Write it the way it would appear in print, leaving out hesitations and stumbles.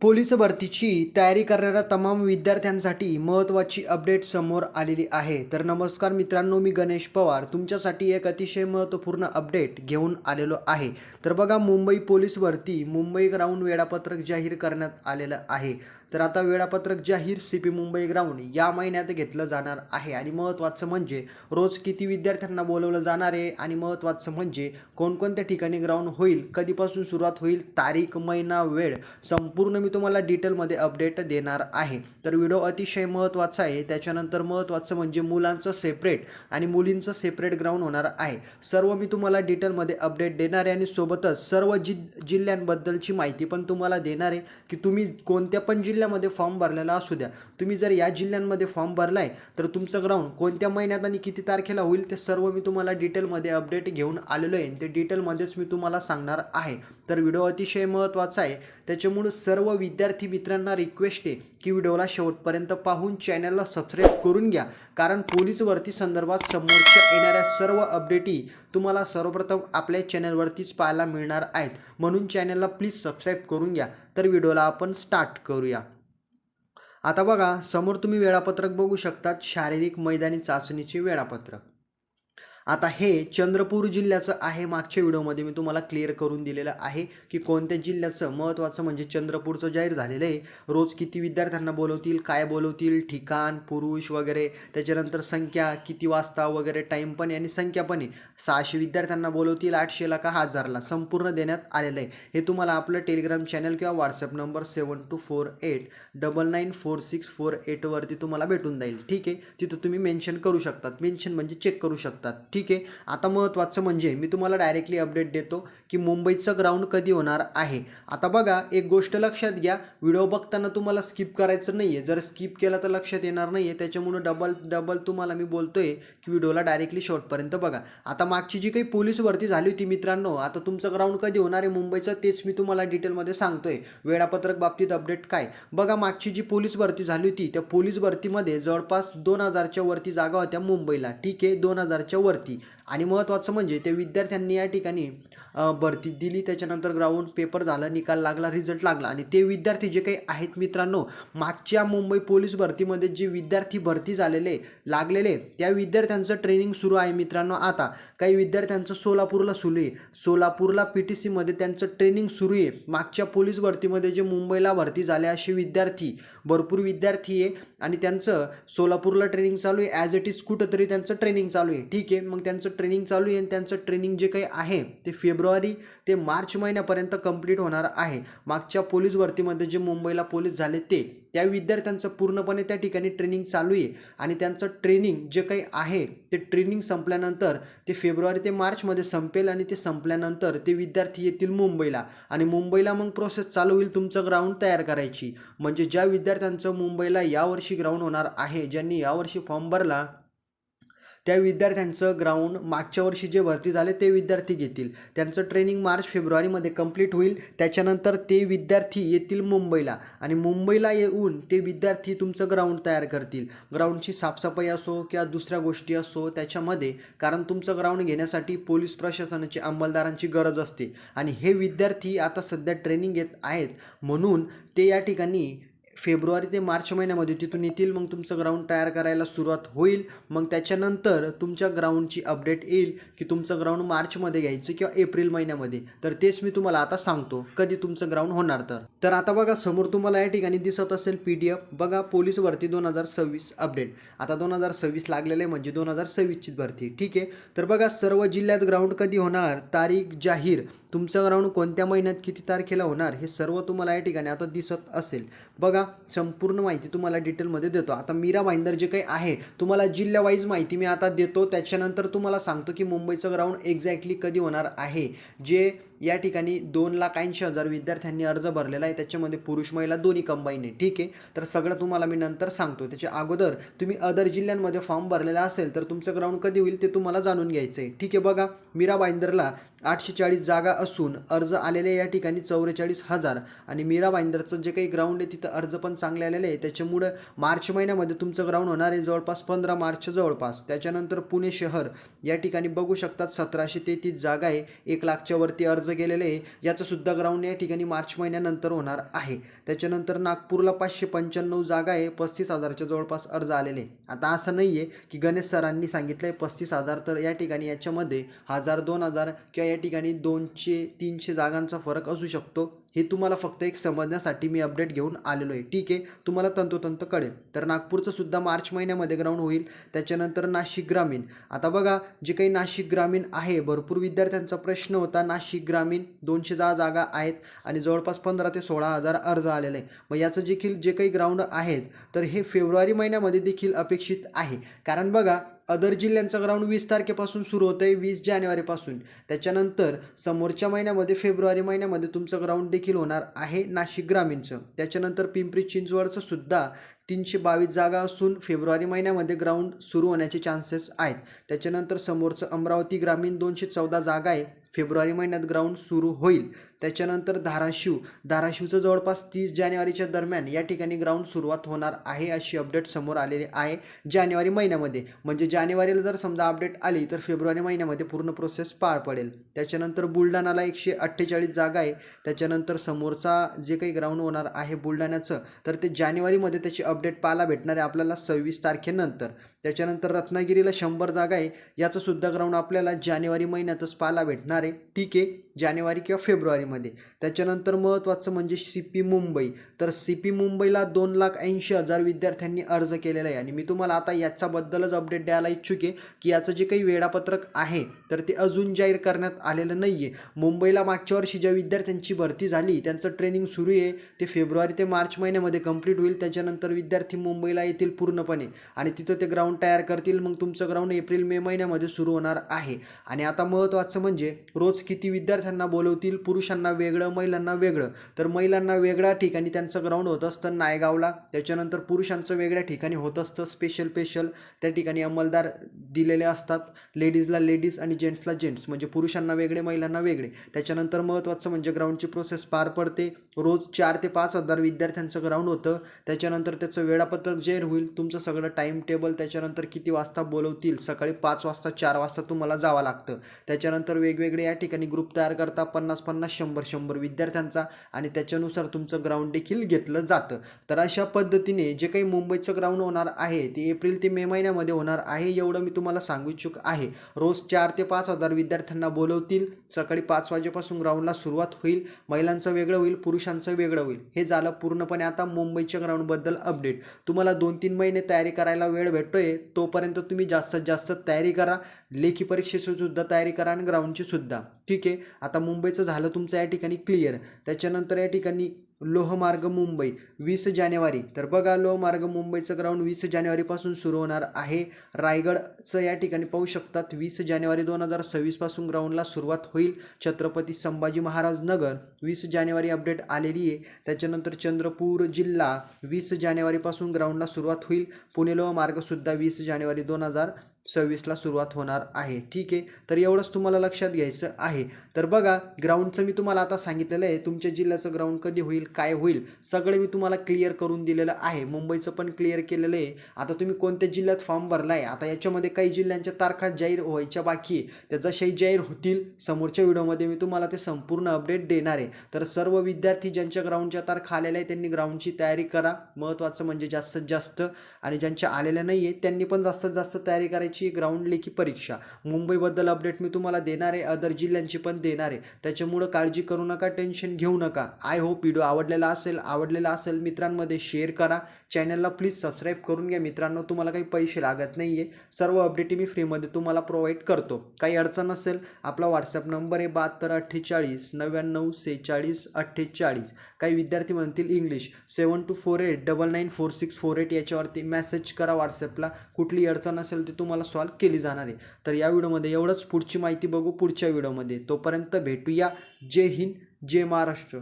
Police भरतीची तयारी करणाऱ्या तमाम विद्यार्थ्यांसाठी महत्त्वाची अपडेट समोर आलेली आहे. तर नमस्कार मित्रांनो, मी गणेश पवार तुमच्यासाठी एक अतिशय महत्त्वपूर्ण अपडेट घेऊन आलेलो आहे. तर बघा, मुंबई पोलीस भरती मुंबई ग्राउंड वेळापत्रक जाहीर करण्यात आलेलं आहे. तर आता वेळापत्रक जाहीर CP मुंबई ग्राउंड या महिन्यात घेतलं जाणार आहे आणि महत्त्वाचं म्हणजे रोज किती विद्यार्थ्यांना बोलवलं जाणार आहे आणि महत्त्वाचं म्हणजे कोणकोणत्या ठिकाणी ग्राउंड होईल, कधीपासून सुरुवात होईल, तारीख, महिना, वेळ संपूर्ण मी तुम्हाला डिटेलमध्ये अपडेट देणार आहे. तर व्हिडिओ अतिशय महत्त्वाचा आहे. त्याच्यानंतर महत्त्वाचं म्हणजे मुलांचं सेपरेट आणि मुलींचं सेपरेट ग्राउंड होणार आहे. सर्व मी तुम्हाला डिटेलमध्ये अपडेट देणार आहे आणि सोबतच सर्व जिल्ह्यांबद्दलची माहिती पण तुम्हाला देणार आहे की तुम्ही कोणत्या पण जिल्ह्यामध्ये फॉर्म भरलेला असू द्या, तुम्ही जर या जिल्ह्यांमध्ये फॉर्म भरला आहे तर तुमचं ग्राउंड कोणत्या महिन्यात आणि किती तारखेला होईल ते सर्व मी तुम्हाला डिटेलमध्ये अपडेट घेऊन आलेलो आहे. ते डिटेलमध्येच मी तुम्हाला सांगणार आहे. तर व्हिडिओ अतिशय महत्त्वाचा आहे. त्याच्यामुळे सर्व विद्यार्थी मित्रांना रिक्वेस्ट आहे की व्हिडिओला शेवटपर्यंत पाहून चॅनलला सबस्क्राईब करून घ्या, कारण पोलीस भरती संदर्भात समोरच्या येणाऱ्या सर्व अपडेटी तुम्हाला सर्वप्रथम आपल्या चॅनलवरतीच पाहायला मिळणार आहेत. म्हणून चॅनलला प्लीज सबस्क्राईब करून घ्या. तर व्हिडिओला आपण स्टार्ट करूया. आता बघा, समोर तुम्ही वेळापत्रक बघू शकतात, शारीरिक मैदानी चाचणीचे वेळापत्रक. आता हे चंद्रपूर जिल्ह्याचं आहे. मागच्या व्हिडिओमध्ये मी तुम्हाला क्लिअर करून दिलेलं आहे की कोणत्या जिल्ह्याचं. महत्त्वाचं म्हणजे चंद्रपूरचं जाहीर झालेलं आहे. रोज किती विद्यार्थ्यांना बोलवतील, काय बोलवतील, ठिकाण, पुरुष वगैरे, त्याच्यानंतर संख्या किती वाजता वगैरे, टाईम पण आणि संख्या पण आहे. 600 विद्यार्थ्यांना बोलवतील, 800ला का 1000ला संपूर्ण देण्यात आलेलं आहे. हे तुम्हाला आपलं टेलिग्राम चॅनल किंवा व्हॉट्सअप नंबर 7248994648 वरती तुम्हाला भेटून जाईल. ठीक आहे, तिथं तुम्ही मेन्शन करू शकतात. मेन्शन म्हणजे चेक करू शकतात. ठीक आहे. आता महत्त्वाचं म्हणजे मी तुम्हाला डायरेक्टली अपडेट देतो की मुंबईचं ग्राउंड कधी होणार आहे. आता बघा, एक गोष्ट लक्षात घ्या, व्हिडिओ बघताना तुम्हाला स्किप करायचं नाही आहे. जर स्किप केला तर लक्षात येणार नाही आहे. त्याच्यामुळे डबल तुम्हाला मी बोलतोय की व्हिडिओला डायरेक्टली शेवटपर्यंत बघा. आता मागची जी काही पोलीस भरती झाली होती मित्रांनो, आता तुमचं ग्राउंड कधी होणार आहे मुंबईचं तेच मी तुम्हाला डिटेलमध्ये सांगतोय. वेळापत्रक बाबतीत अपडेट काय बघा, मागची जी पोलीस भरती झाली होती त्या पोलीस भरतीमध्ये जवळपास 2000च्या वरती जागा होत्या मुंबईला. ठीक आहे, 2000च्या वरती. आणि महत्त्वाचं म्हणजे त्या विद्यार्थ्यांनी या ठिकाणी भरती दिली. त्याच्यानंतर ग्राउंड पेपर झाला, निकाल लागला, रिझल्ट लागला आणि ते विद्यार्थी जे काही आहेत मित्रांनो, मागच्या मुंबई पोलीस भरतीमध्ये जे विद्यार्थी भरती झालेले लागलेले त्या विद्यार्थ्यांचं ट्रेनिंग सुरू आहे मित्रांनो. आता काही विद्यार्थ्यांचं सोलापूरला सुरू आहे. सोलापूरला PTCमध्ये त्यांचं ट्रेनिंग सुरू आहे. मागच्या पोलीस भरतीमध्ये जे मुंबईला भरती झाले असे विद्यार्थी भरपूर विद्यार्थी आहे आणि त्यांचं सोलापूरला ट्रेनिंग चालू आहे. ॲज इट इज कुठंतरी त्यांचं ट्रेनिंग चालू आहे. ठीक आहे, मग त्यांचं ट्रेनिंग चालू आहे आणि त्यांचं ट्रेनिंग जे काही आहे ते फेब्रुवारी ते मार्च महिन्यापर्यंत कंप्लीट होणार आहे. मागच्या पोलीस भरतीमध्ये जे मुंबईला पोलीस झाले त्या विद्यार्थ्यांचं पूर्णपणे त्या ठिकाणी ट्रेनिंग चालू आहे आणि त्यांचं ट्रेनिंग जे काही आहे ते ट्रेनिंग संपल्यानंतर ते फेब्रुवारी ते मार्चमध्ये संपेल आणि ते संपल्यानंतर ते विद्यार्थी येतील मुंबईला आणि मुंबईला मग प्रोसेस चालू होईल तुमचं ग्राउंड तयार करायची. म्हणजे ज्या विद्यार्थ्यांचं मुंबईला यावर्षी ग्राउंड होणार आहे, ज्यांनी यावर्षी फॉर्म भरला त्या विद्यार्थ्यांचं ग्राउंड मागच्या वर्षी जे भरती झाले ते विद्यार्थी घेतील. त्यांचं ट्रेनिंग मार्च फेब्रुवारीमध्ये कंप्लीट होईल. त्याच्यानंतर ते विद्यार्थी येतील मुंबईला आणि मुंबईला येऊन ते विद्यार्थी तुमचं ग्राउंड तयार करतील. ग्राउंडची साफसफाई असो किंवा दुसऱ्या गोष्टी असो त्याच्यामध्ये, कारण तुमचं ग्राउंड घेण्यासाठी पोलीस प्रशासनाची अंमलदारांची गरज असते आणि हे विद्यार्थी आता सध्या ट्रेनिंग घेत आहेत. म्हणून ते या ठिकाणी फेब्रुवारी ते मार्च महिन्यामध्ये तिथून येतील. मग तुमचं ग्राउंड तयार करायला सुरुवात होईल. मग त्याच्यानंतर तुमच्या ग्राउंडची अपडेट येईल की तुमचं ग्राउंड मार्चमध्ये घ्यायचं किंवा एप्रिल महिन्यामध्ये. तर तेच मी तुम्हाला आता सांगतो कधी तुमचं ग्राउंड होणार. तर आता बघा, समोर तुम्हाला या ठिकाणी दिसत असेल PDF. बघा, पोलीस भरती 2026 अपडेट. आता 2026 लागलेलं आहे म्हणजे 2026ची भरती. ठीक आहे, तर बघा, सर्व जिल्ह्यात ग्राउंड कधी होणार, तारीख जाहीर, तुमचं ग्राउंड कोणत्या महिन्यात किती तारखेला होणार हे सर्व तुम्हाला या ठिकाणी आता दिसत असेल. बघा, संपूर्ण माहिती तुम्हाला डिटेलमध्ये देतो. आता मीरा भाईंदर जे काही आहे तुम्हाला जिल्हा वाईज माहिती मी आता देतो. त्याच्यानंतर तुम्हाला सांगतो की मुंबईचं ग्राउंड एक्झॅक्टली कधी होणार आहे. जे या ठिकाणी 2,80,000 विद्यार्थ्यांनी अर्ज भरलेला आहे, त्याच्यामध्ये पुरुष महिला दोन्ही कंबाईन आहे. ठीक आहे, तर सगळं तुम्हाला मी नंतर सांगतो. त्याच्या अगोदर तुम्ही अदर जिल्ह्यांमध्ये फॉर्म भरलेला असेल तर तुमचं ग्राउंड कधी होईल ते तुम्हाला जाणून घ्यायचं आहे. ठीक आहे, बघा, मीरा भाईंदरला 840 जागा असून अर्ज आलेले या ठिकाणी 44,000 आणि मीरा भाईंदरचं जे काही ग्राउंड आहे तिथं अर्ज पण चांगले आलेले आहे. त्याच्यामुळं मार्च महिन्यामध्ये तुमचं ग्राउंड होणार आहे जवळपास 15 मार्च जवळपास. त्याच्यानंतर पुणे शहर या ठिकाणी बघू शकतात 1733 जागा आहे. 1,00,000च्या वरती अर्ज अर्ज केलेले आहे याचं सुद्धा ग्राउंड या ठिकाणी मार्च महिन्यानंतर होणार आहे. त्याच्यानंतर नागपूरला 595 जागा आहे, 35,000च्या जवळपास अर्ज आलेले. आता असं नाही आहे की गणेश सरांनी सांगितलं आहे 35,000, तर या ठिकाणी याच्यामध्ये 1,000 2,000 किंवा या ठिकाणी 200-300 जागांचा फरक असू शकतो. हे तुम्हाला फक्त एक समजण्यासाठी मी अपडेट घेऊन आलेलो आहे. ठीक आहे, तुम्हाला तंतोतंत कळेल. तर नागपूरचं सुद्धा मार्च महिन्यामध्ये ग्राउंड होईल. त्याच्यानंतर नाशिक ग्रामीण. आता बघा, जे काही नाशिक ग्रामीण आहे, भरपूर विद्यार्थ्यांचा प्रश्न होता. नाशिक ग्रामीण 210 जागा आहेत आणि जवळपास 15 ते 16,000 अर्ज आलेले आहे. मग याचं देखील जे काही ग्राउंड आहेत तर हे फेब्रुवारी महिन्यामध्ये देखील अपेक्षित आहे. कारण बघा, अदर जिल्ह्यांचं ग्राउंड 20 तारखेपासून सुरू होतं आहे, 20 जानेवारीपासून. त्याच्यानंतर समोरच्या महिन्यामध्ये फेब्रुवारी महिन्यामध्ये तुमचं ग्राउंड देखील होणार आहे नाशिक ग्रामीणचं. त्याच्यानंतर पिंपरी चिंचवडचं सुद्धा 322 जागा असून फेब्रुवारी महिन्यामध्ये ग्राउंड सुरू होण्याचे चान्सेस आहेत. त्याच्यानंतर समोरचं अमरावती ग्रामीण 214 जागा आहे, फेब्रुवारी महिन्यात ग्राउंड सुरू होईल. त्याच्यानंतर धाराशिवचं जवळपास 30 जानेवारीच्या दरम्यान या ठिकाणी ग्राउंड सुरुवात होणार आहे, अशी अपडेट समोर आलेली आहे जानेवारी महिन्यामध्ये. म्हणजे जानेवारीला जर समजा अपडेट आली तर फेब्रुवारी महिन्यामध्ये पूर्ण प्रोसेस पार पडेल. त्याच्यानंतर बुलढाणाला 148 जागा आहे. त्याच्यानंतर समोरचा जे काही ग्राउंड होणार आहे बुलढाण्याचं, तर ते जानेवारीमध्ये त्याची अपडेट पाहायला भेटणार आहे आपल्याला 26 तारखेनंतर. त्याच्यानंतर रत्नागिरीला 100 जागा आहे, याचं सुद्धा ग्राउंड आपल्याला जानेवारी महिन्यातच पाहायला भेटणार आहे. ठीक आहे, जानेवारी किंवा फेब्रुवारीमध्ये. त्याच्यानंतर महत्त्वाचं म्हणजे CP मुंबई. तर CP मुंबईला 2,80,000 विद्यार्थ्यांनी अर्ज केलेला आहे आणि मी तुम्हाला आता याच्याबद्दलच अपडेट द्यायला इच्छुक आहे की याचं जे काही वेळापत्रक आहे तर ते अजून जाहीर करण्यात आलेलं नाही आहे. मुंबईला मागच्या वर्षी ज्या विद्यार्थ्यांची भरती झाली त्यांचं ट्रेनिंग सुरू आहे, ते फेब्रुवारी ते मार्च महिन्यामध्ये कंप्लीट होईल. त्याच्यानंतर विद्यार्थी मुंबईला येतील पूर्णपणे आणि तिथं ते ग्राउंड तयार करतील. मग तुमचं ग्राउंड एप्रिल-मे महिन्यामध्ये सुरू होणार आहे. आणि आता महत्त्वाचं म्हणजे रोज किती विद्यार्थ्यांना बोलवतील, पुरुषांना वेगळं, महिलांना वेगळं. तर महिलांना वेगळ्या ठिकाणी त्यांचं ग्राउंड होत असतं नायगावला. त्याच्यानंतर पुरुषांचं वेगळ्या ठिकाणी होत असतं स्पेशल त्या ठिकाणी अंमलदार दिलेले असतात. लेडीजला लेडीज आणि जेंट्सला जेंट्स, म्हणजे पुरुषांना वेगळे, महिलांना वेगळे. त्याच्यानंतर महत्त्वाचं म्हणजे ग्राउंडची प्रोसेस पार पडते. रोज 4,000 ते 5,000 विद्यार्थ्यांचं ग्राउंड होतं. त्याच्यानंतर त्याचं वेळापत्रक जाहीर होईल, तुमचं सगळं टाईम टेबल, त्याच्यानंतर किती वाजता बोलवतील, सकाळी 5 वाजता 4 वाजता तुम्हाला जावं लागतं. त्याच्यानंतर वेगवेगळे या ठिकाणी ग्रुप तयार करता 50-50, 100-100 विद्यार्थ्यांचा आणि त्याच्यानुसार तुमचं ग्राउंड देखील घेतलं जातं. तर अशा पद्धतीने जे काही मुंबईचं ग्राउंड होणार आहे ते एप्रिल ते मे महिन्यामध्ये होणार आहे, एवढं मी तुम्हाला सांगू इच्छुक आहे. रोज 4,000 ते 5,000 विद्यार्थ्यांना बोलवतील. सकाळी 5 वाजेपासून ग्राउंडला सुरुवात होईल. महिलांचं वेगळं होईल, पुरुषांचं वेगळं होईल. हे झालं पूर्णपणे आता मुंबईच्या ग्राउंडबद्दल अपडेट. तुम्हाला 2-3 महिने तयारी करायला वेळ भेटतोय, तोपर्यंत तुम्ही जास्तीत जास्त तयारी करा. लेखी परीक्षेची सुद्धा तयारी करा आणि ग्राउंडची सुद्धा. ठीक आहे, आता मुंबईचं झालं तुमचं या ठिकाणी क्लिअर. त्याच्यानंतर या ठिकाणी लोहमार्ग मुंबई 20 जानेवारी. तर बघा, लोहमार्ग मुंबईचं ग्राउंड 20 जानेवारीपासून सुरू होणार आहे. रायगडचं या ठिकाणी पाहू शकतात 20 जानेवारी 2026 पासून ग्राउंडला सुरुवात होईल. छत्रपती संभाजी महाराज नगर 20 जानेवारी अपडेट आलेली आहे. त्याच्यानंतर चंद्रपूर जिल्हा 20 जानेवारीपासून ग्राउंडला सुरुवात होईल. पुणे लोहमार्गसुद्धा 20 जानेवारी 2026ला सुरुवात होणार आहे. ठीक आहे, तर एवढंच तुम्हाला लक्षात घ्यायचं आहे. तर बघा, ग्राउंडचं मी तुम्हाला आता सांगितलेलं आहे. तुमच्या जिल्ह्याचं ग्राउंड कधी होईल, काय होईल, सगळं मी तुम्हाला क्लिअर करून दिलेलं आहे. मुंबईचं पण क्लिअर केलेलं आहे. आता तुम्ही कोणत्या जिल्ह्यात फॉर्म भरला आहे, आता याच्यामध्ये काही जिल्ह्यांच्या तारखा जाहीर व्हायच्या बाकी आहे. त्या जशाही जाहीर होतील समोरच्या व्हिडिओमध्ये मी तुम्हाला ते संपूर्ण अपडेट देणार आहे. तर सर्व विद्यार्थी ज्यांच्या ग्राउंडच्या तारखा आलेल्या आहे त्यांनी ग्राउंडची तयारी करा. महत्त्वाचं म्हणजे जास्तीत जास्त, आणि ज्यांच्या आलेल्या नाही आहे त्यांनी पण जास्तीत जास्त तयारी करायची. ग्राउंड लेखी परीक्षा मुंबईबद्दल अपडेट मी तुम्हाला देणार आहे, अदर जिल्ह्यांची पण देणार आहे. त्याच्यामुळं काळजी करू नका, टेन्शन घेऊ नका. आय होप व्हिडिओ आवडलेला असेल मित्रांमध्ये शेअर करा. चॅनलला प्लीज सबस्क्राईब करून घ्या मित्रांनो, तुम्हाला काही पैसे लागत नाही आहे. सर्व अपडेट मी फ्रीमध्ये तुम्हाला प्रोव्हाइड करतो. काही अडचण असेल आपला व्हॉट्सॲप नंबर आहे 7248 99 46 48. काही विद्यार्थी म्हणतील इंग्लिश 7248994648, याच्यावरती मेसेज करा व्हॉट्सॲपला. कुठली अडचण असेल ती तुम्हाला सॉल्व्ह केली जाणार आहे. तर या व्हिडिओमध्ये एवढंच. पुढची माहिती बघू पुढच्या व्हिडिओमध्ये. तोपर्यंत भेटूया. जय हिंद, जय महाराष्ट्र.